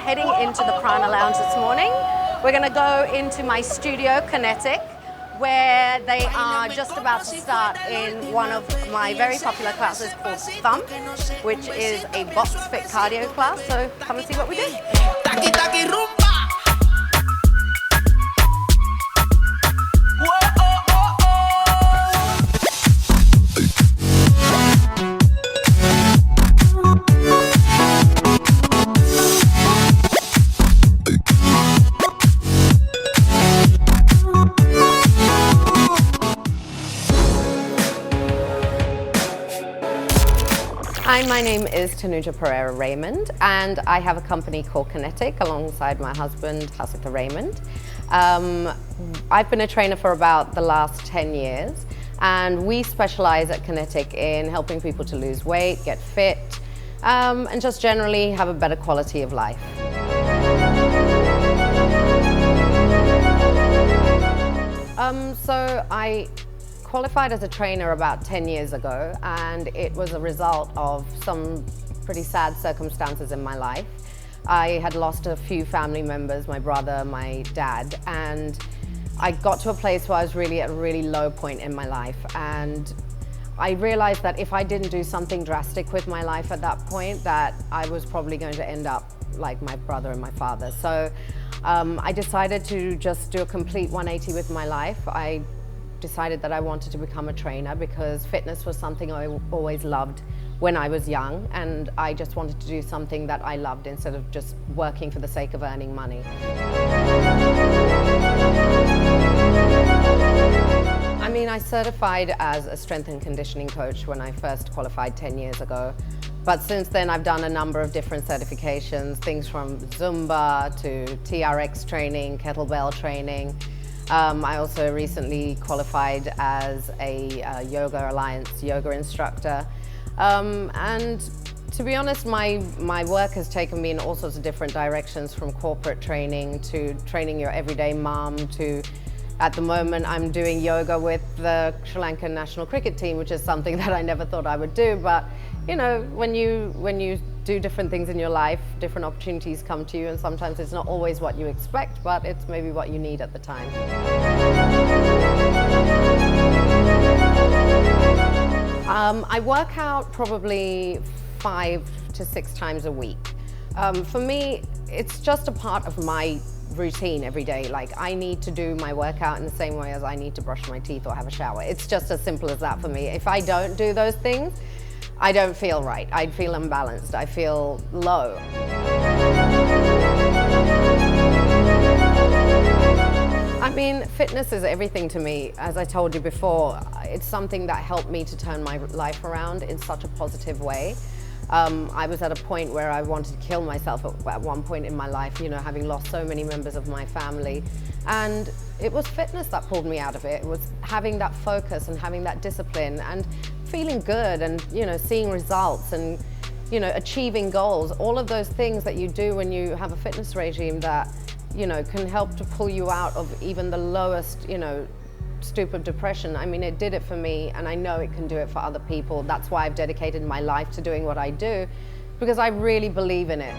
heading into the Prana Lounge this morning. We're going to go into my studio, Kinetic, where they are just about to start in one of my very popular classes called Thump, which is a box fit cardio class. So come and see what we do. Taki, taki, rumba. Hi, my name is Tanuja Perera Raymond, and I have a company called Kinetic alongside my husband, Raymond. I've been a trainer for about the last 10 years, and we specialize at Kinetic in helping people to lose weight, get fit, and just generally have a better quality of life. So I qualified as a trainer about 10 years ago, and it was a result of some pretty sad circumstances in my life. I had lost a few family members, my brother, my dad, and I got to a place where I was really at a really low point in my life, and I realized that if I didn't do something drastic with my life at that point, that I was probably going to end up like my brother and my father. So I decided to just do a complete 180 with my life. I decided that I wanted to become a trainer because fitness was something I always loved when I was young, and I just wanted to do something that I loved instead of just working for the sake of earning money. I mean, I certified as a strength and conditioning coach when I first qualified 10 years ago. But since then, I've done a number of different certifications, things from Zumba to TRX training, kettlebell training. I also recently qualified as a Yoga Alliance yoga instructor. And to be honest, my work has taken me in all sorts of different directions, from corporate training to training your everyday mom to, at the moment, I'm doing yoga with the Sri Lankan national cricket team, which is something that I never thought I would do. But you know, when you do different things in your life, different opportunities come to you, and sometimes it's not always what you expect, but it's maybe what you need at the time. I work out probably 5 to 6 times a week. For me, it's just a part of my routine every day. Like, I need to do my workout in the same way as I need to brush my teeth or have a shower. It's just as simple as that for me. If I don't do those things, I don't feel right. I feel unbalanced. I feel low. I mean, fitness is everything to me. As I told you before, it's something that helped me to turn my life around in such a positive way. I was at a point where I wanted to kill myself at one point in my life, you know, having lost so many members of my family. And it was fitness that pulled me out of it. It was having that focus and having that discipline and feeling good and, you know, seeing results and, you know, achieving goals. All of those things that you do when you have a fitness regime that, you know, can help to pull you out of even the lowest, you know, stoop of depression. I mean, it did it for me, and I know it can do it for other people. That's why I've dedicated my life to doing what I do, because I really believe in it.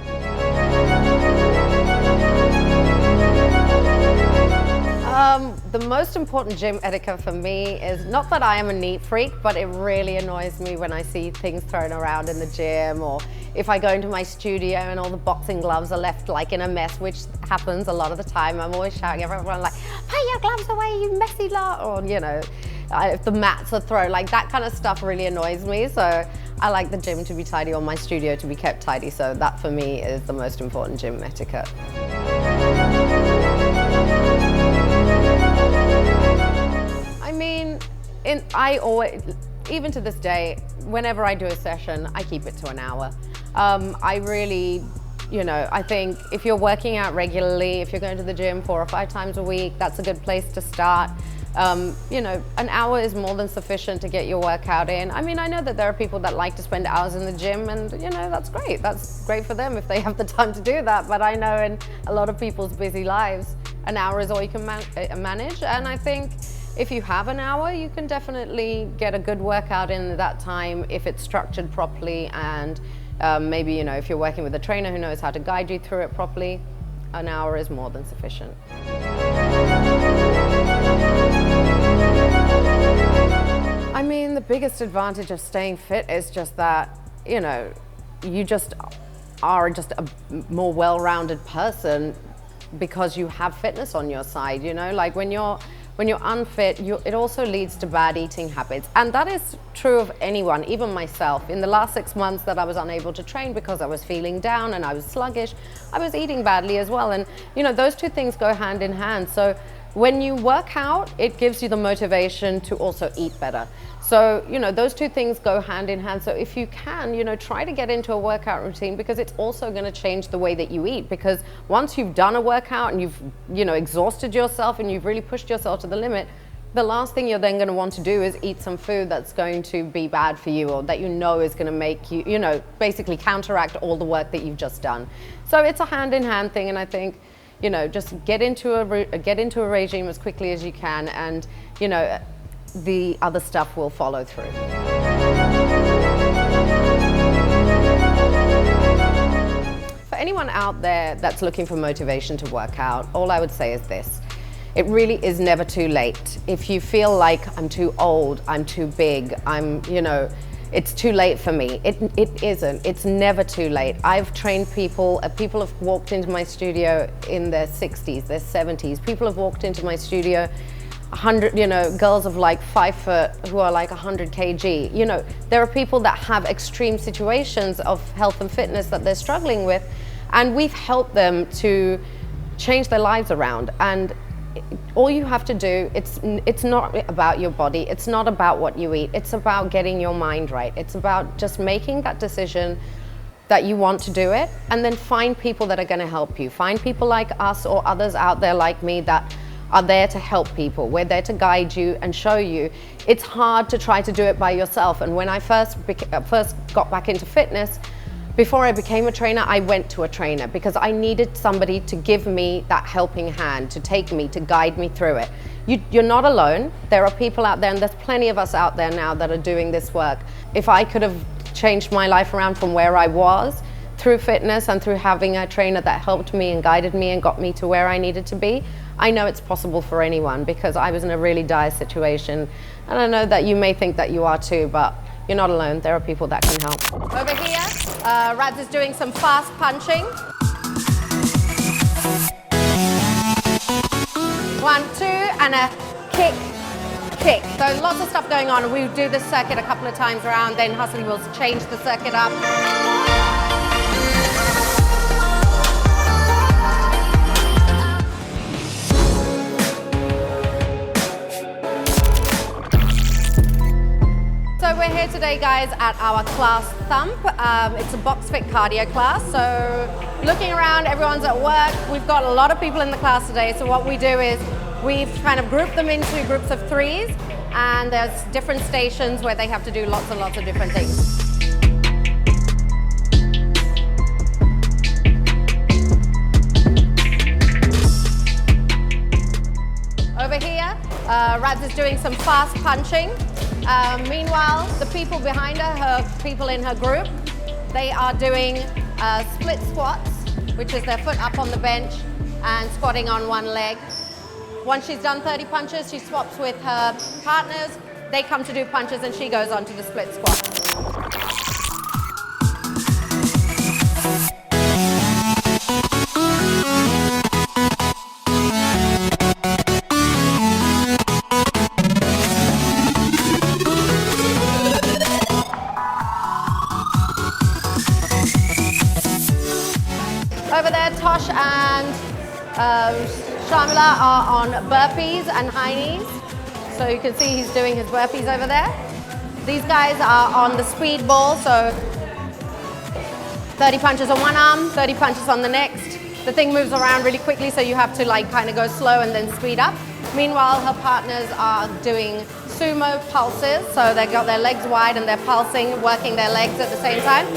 The most important gym etiquette for me is not that I am a neat freak, but it really annoys me when I see things thrown around in the gym, or if I go into my studio and all the boxing gloves are left like in a mess, which happens a lot of the time. I'm always shouting at everyone like, "Put your gloves away, you messy lot," or, you know, if the mats are thrown, like that kind of stuff really annoys me. So I like the gym to be tidy, or my studio to be kept tidy. So that for me is the most important gym etiquette. I mean, I always, even to this day, whenever I do a session, I keep it to an hour. I really, you know, I think if you're working out regularly, if you're going to the gym 4 or 5 times a week, that's a good place to start. You know, an hour is more than sufficient to get your workout in. I mean, I know that there are people that like to spend hours in the gym, and, you know, that's great. That's great for them if they have the time to do that. But I know in a lot of people's busy lives, an hour is all you can manage. And I think if you have an hour, you can definitely get a good workout in that time if it's structured properly and, Maybe, you know, if you're working with a trainer who knows how to guide you through it properly, an hour is more than sufficient. I mean, the biggest advantage of staying fit is just that, you know, you just are just a more well-rounded person because you have fitness on your side, you know? Like when you're unfit, it also leads to bad eating habits. And that is true of anyone, even myself. In the last 6 months that I was unable to train because I was feeling down and I was sluggish, I was eating badly as well. And, you know, those two things go hand in hand. So when you work out, it gives you the motivation to also eat better. So, you know, those two things go hand in hand. So if you can, you know, try to get into a workout routine, because it's also going to change the way that you eat. Because once you've done a workout and you've, you know, exhausted yourself and you've really pushed yourself to the limit, the last thing you're then going to want to do is eat some food that's going to be bad for you, or that you know is going to make you, you know, basically counteract all the work that you've just done. So it's a hand in hand thing. And I think, you know, just get into a regime as quickly as you can, and, you know, the other stuff will follow through. For anyone out there that's looking for motivation to work out, all I would say is this: it really is never too late. If you feel like I'm too old, I'm too big, you know, it's too late for me. It isn't. It's never too late. I've trained people. People have walked into my studio in their 60s, their 70s. People have walked into my studio 100, you know, girls of like 5 foot who are like 100 kg. You know, there are people that have extreme situations of health and fitness that they're struggling with, and we've helped them to change their lives around. And all you have to do, it's not about your body, it's not about what you eat, it's about getting your mind right. It's about just making that decision that you want to do it, and then find people that are going to help you. Find people like us or others out there like me that are there to help people. We're there to guide you and show you. It's hard to try to do it by yourself. And when I first got back into fitness, before I became a trainer, I went to a trainer because I needed somebody to give me that helping hand, to take me, to guide me through it. You're not alone. There are people out there, and there's plenty of us out there now that are doing this work. If I could have changed my life around from where I was through fitness and through having a trainer that helped me and guided me and got me to where I needed to be, I know it's possible for anyone, because I was in a really dire situation. And I know that you may think that you are too, but you're not alone. There are people that can help. Over here, Raz is doing some fast punching. 1, 2, and a kick, kick. So lots of stuff going on. We do this circuit a couple of times around, then Hustley will change the circuit up. So we're here today, guys, at our class Thump. It's a box fit cardio class. So looking around, everyone's at work. We've got a lot of people in the class today. So what we do is we've kind of grouped them into groups of 3s, and there's different stations where they have to do lots and lots of different things. Over here, Raz is doing some fast punching. Meanwhile, the people behind her people in her group, they are doing split squats, which is their foot up on the bench and squatting on one leg. Once she's done 30 punches, she swaps with her partners. They come to do punches and she goes on to the split squat. Over there, Tosh and Shamila are on burpees and high knees. So you can see he's doing his burpees over there. These guys are on the speed ball, so 30 punches on one arm, 30 punches on the next. The thing moves around really quickly, so you have to like kind of go slow and then speed up. Meanwhile, her partners are doing sumo pulses, so they've got their legs wide and they're pulsing, working their legs at the same time.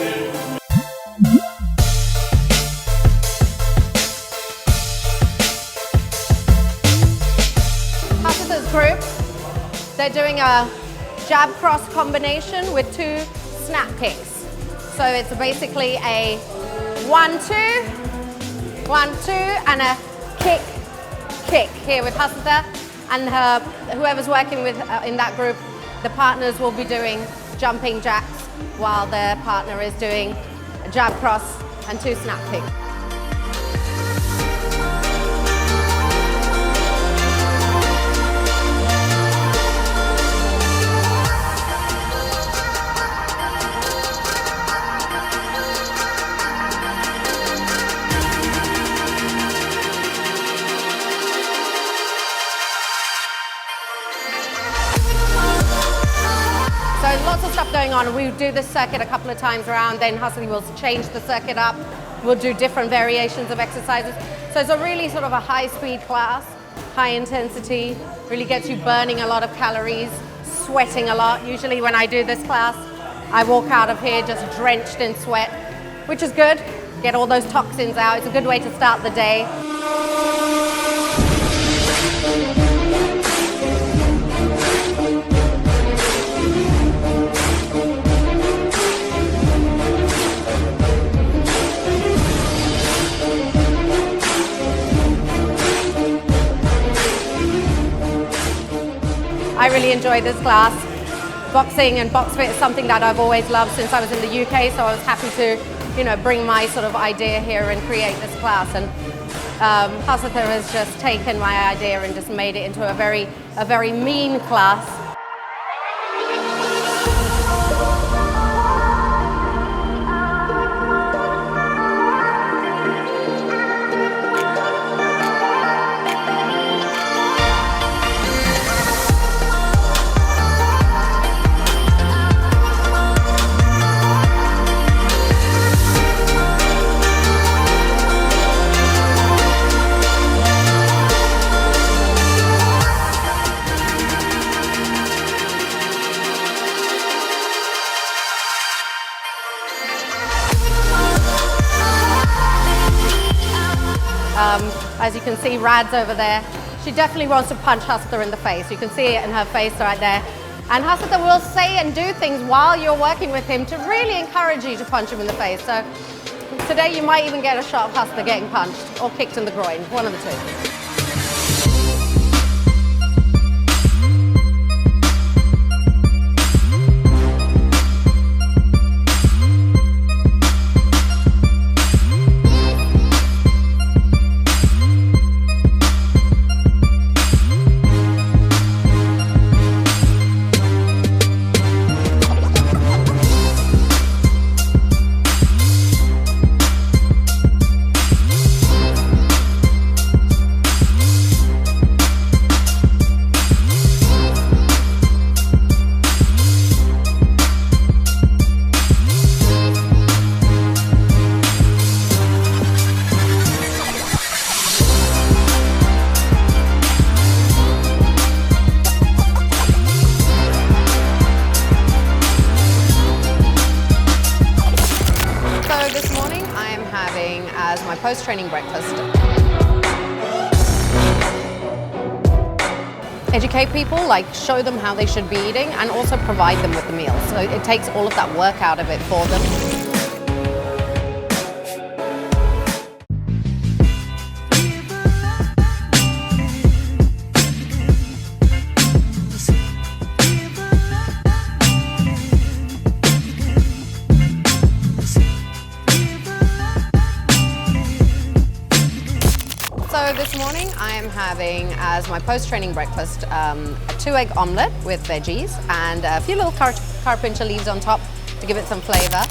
Group, they're doing a jab cross combination with 2 snap kicks. So it's basically a 1-2, 1-2, and a kick, kick here with Hasita. And whoever's working with in that group, the partners will be doing jumping jacks while their partner is doing a jab cross and 2 snap kicks. So lots of stuff going on. We do this circuit a couple of times around, then Hasita will change the circuit up. We'll do different variations of exercises. So it's a really sort of a high-speed class, high intensity, really gets you burning a lot of calories, sweating a lot. Usually when I do this class, I walk out of here just drenched in sweat, which is good. Get all those toxins out. It's a good way to start the day. I really enjoy this class. Boxing and box fit is something that I've always loved since I was in the UK, so I was happy to, bring my sort of idea here and create this class. And Hasita has just taken my idea and just made it into a very mean class. As you can see, Rad's over there. She definitely wants to punch Hasita in the face. You can see it in her face right there. And Hasita will say and do things while you're working with him to really encourage you to punch him in the face. So today you might even get a shot of Hasita getting punched or kicked in the groin, one of the two. As my post-training breakfast. Educate people, show them how they should be eating and also provide them with the meals. So it takes all of that work out of it for them. So this morning I am having as my post-training breakfast a 2-egg omelette with veggies and a few little carpincha leaves on top to give it some flavor.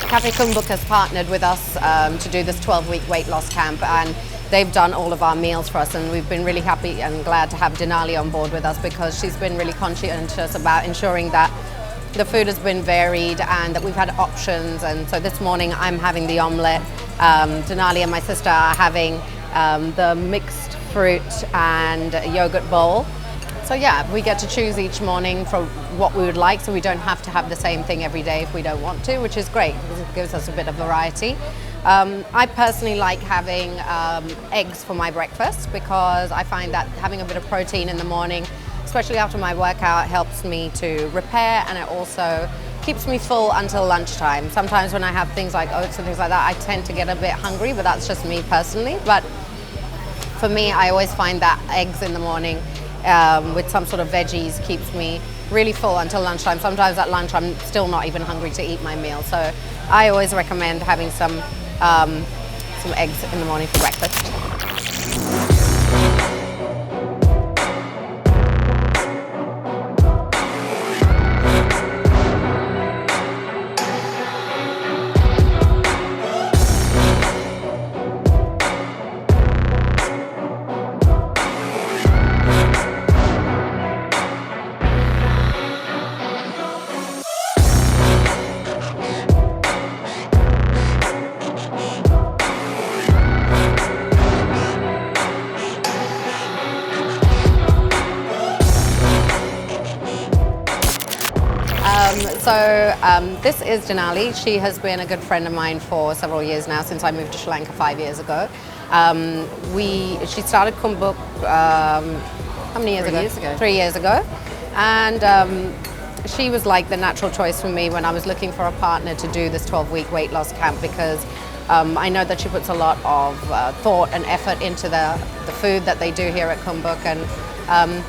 Cafe Kumbuk has partnered with us to do this 12-week weight loss camp, and they've done all of our meals for us, and we've been really happy and glad to have Denali on board with us because she's been really conscientious about ensuring that the food has been varied and that we've had options. And so this morning I'm having the omelette, Denali and my sister are having the mixed fruit and yogurt bowl. So yeah, we get to choose each morning for what we would like, so we don't have to have the same thing every day if we don't want to, which is great because it gives us a bit of variety. I personally like having eggs for my breakfast because I find that having a bit of protein in the morning, especially after my workout, helps me to repair, and it also keeps me full until lunchtime. Sometimes when I have things like oats and things like that, I tend to get a bit hungry, but that's just me personally. But for me, I always find that eggs in the morning with some sort of veggies keeps me really full until lunchtime. Sometimes at lunch I'm still not even hungry to eat my meal. So I always recommend having some eggs in the morning for breakfast. This is Janali. She has been a good friend of mine for several years now, since I moved to Sri Lanka 5 years ago. She started Kumbuk how many years ago? 3 years ago. 3 years ago. And she was like the natural choice for me when I was looking for a partner to do this 12-week weight loss camp, because I know that she puts a lot of thought and effort into the food that they do here at Kumbuk, and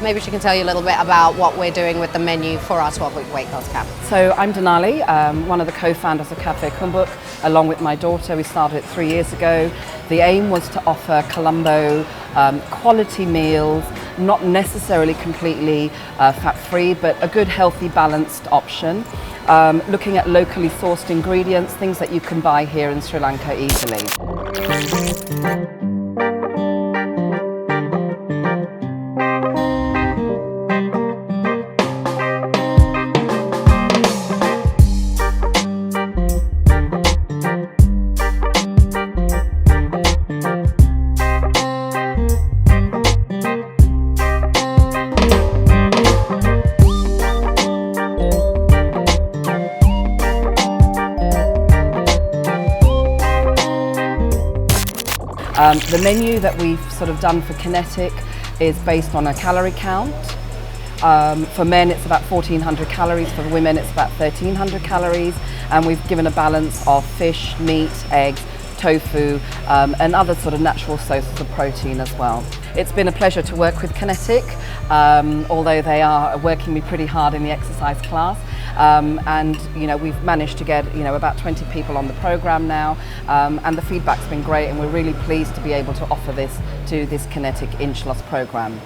maybe she can tell you a little bit about what we're doing with the menu for our 12-week weight loss camp. So I'm Denali, one of the co-founders of Cafe Kumbuk, along with my daughter. We started it 3 years ago. The aim was to offer Colombo quality meals, not necessarily completely fat-free, but a good, healthy, balanced option. Looking at locally sourced ingredients, things that you can buy here in Sri Lanka easily. The menu that we've sort of done for Kinetic is based on a calorie count. For men it's about 1,400 calories, for women it's about 1,300 calories, and we've given a balance of fish, meat, eggs, tofu, and other sort of natural sources of protein as well. It's been a pleasure to work with Kinetic, although they are working me pretty hard in the exercise class. And we've managed to get about 20 people on the program now, and the feedback's been great, and we're really pleased to be able to offer this to this Kinetic Inch Loss program.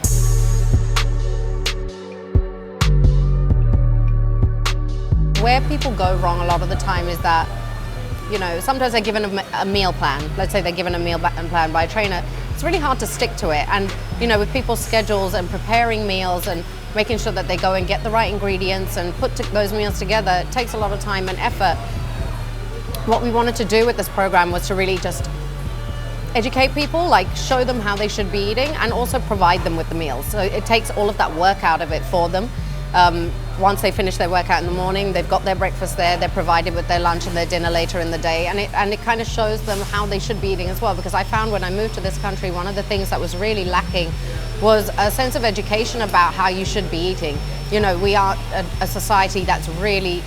Where people go wrong a lot of the time is that, sometimes they're given a meal plan. Let's say they're given a meal plan by a trainer. It's really hard to stick to it. And, with people's schedules and preparing meals and making sure that they go and get the right ingredients and put those meals together, it takes a lot of time and effort. What we wanted to do with this program was to really just educate people, like show them how they should be eating, and also provide them with the meals. So it takes all of that work out of it for them. Once they finish their workout in the morning, they've got their breakfast there, they're provided with their lunch and their dinner later in the day, and it kind of shows them how they should be eating as well. Because I found when I moved to this country, one of the things that was really lacking was a sense of education about how you should be eating. We are a society that's really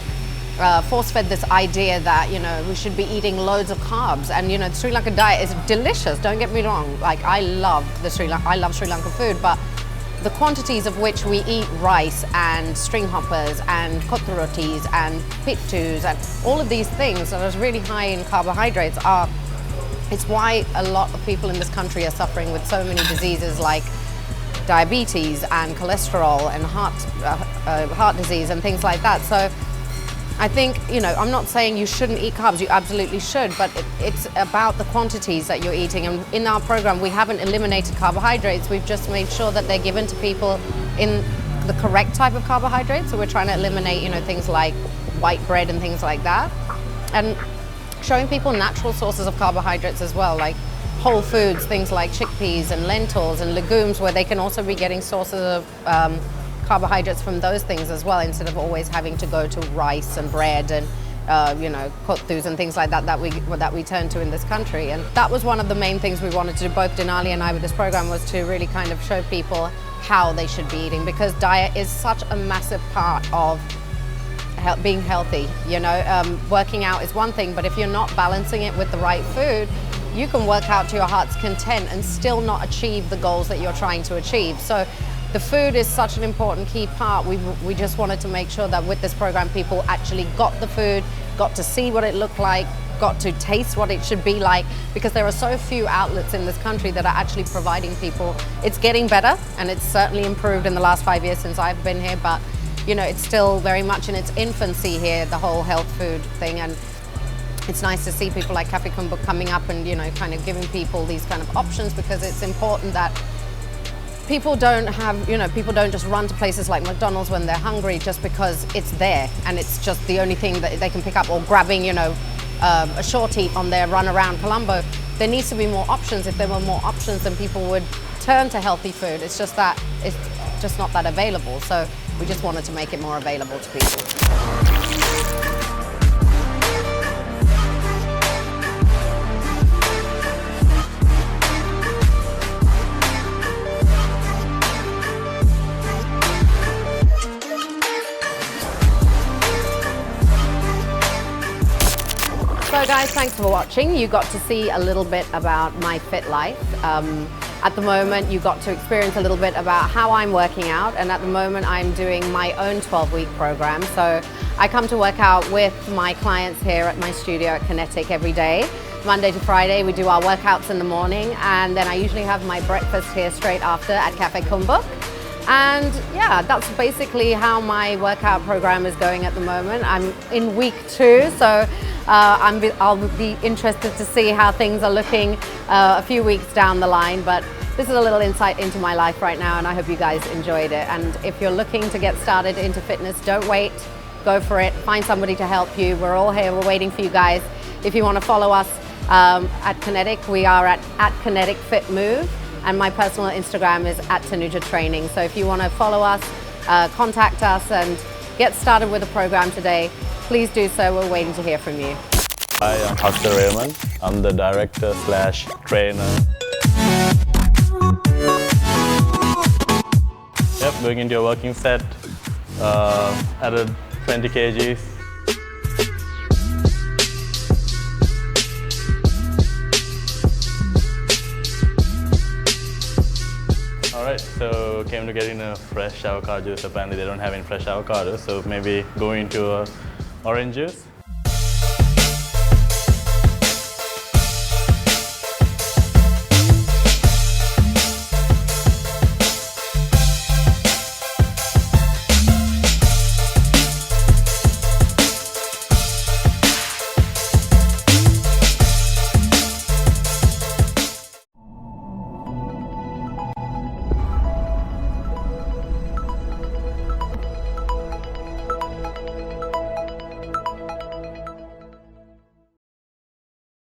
force-fed this idea that we should be eating loads of carbs, and the Sri Lankan diet is delicious. Don't get me wrong. Like, I love Sri Lankan food, but the quantities of which we eat rice and string hoppers and kotha rotis and pittus and all of these things that are really high in carbohydrates it's why a lot of people in this country are suffering with so many diseases like diabetes and cholesterol and heart disease and things like that. So I think, I'm not saying you shouldn't eat carbs, you absolutely should, but it's about the quantities that you're eating. And in our program, we haven't eliminated carbohydrates, we've just made sure that they're given to people in the correct type of carbohydrates. So we're trying to eliminate, things like white bread and things like that. And showing people natural sources of carbohydrates as well, like whole foods, things like chickpeas and lentils and legumes, where they can also be getting sources of carbohydrates from those things as well, instead of always having to go to rice and bread and kottus and things like that that we turn to in this country. And that was one of the main things we wanted to do, both Denali and I, with this program, was to really kind of show people how they should be eating, because diet is such a massive part of being healthy. Working out is one thing, but if you're not balancing it with the right food, you can work out to your heart's content and still not achieve the goals that you're trying to achieve. So the food is such an important key part. We just wanted to make sure that with this program, people actually got the food, got to see what it looked like, got to taste what it should be like, because there are so few outlets in this country that are actually providing people. It's getting better, and it's certainly improved in the last 5 years since I've been here, but it's still very much in its infancy here, the whole health food thing. And it's nice to see people like Cafe Kumbuk coming up and kind of giving people these kind of options, because it's important that people don't just run to places like McDonald's when they're hungry just because it's there and it's just the only thing that they can pick up, or grabbing a short eat on their run around Colombo. There needs to be more options. If there were more options, then people would turn to healthy food. It's just that it's just not that available. So we just wanted to make it more available to people. So guys, thanks for watching. You got to see a little bit about my fit life. At the moment, you got to experience a little bit about how I'm working out, and at the moment I'm doing my own 12-week program. So I come to work out with my clients here at my studio at Kinetic every day. Monday to Friday we do our workouts in the morning, and then I usually have my breakfast here straight after at Cafe Kumbuk. And yeah, that's basically how my workout program is going at the moment. I'm in week 2, so I'll be interested to see how things are looking a few weeks down the line. But this is a little insight into my life right now, and I hope you guys enjoyed it. And if you're looking to get started into fitness, don't wait, go for it, find somebody to help you. We're all here, we're waiting for you guys. If you want to follow us at Kinetic, we are at Kinetic Fit Move. And my personal Instagram is at Tanuja Training. So if you want to follow us, contact us and get started with the program today, please do so. We're waiting to hear from you. Hi, I'm Untitled Raymond. I'm the director/trainer. Yep, going into a working set, added 20 kgs. Alright, so came to getting a fresh avocado juice. Apparently they don't have any fresh avocados, so maybe going into orange juice.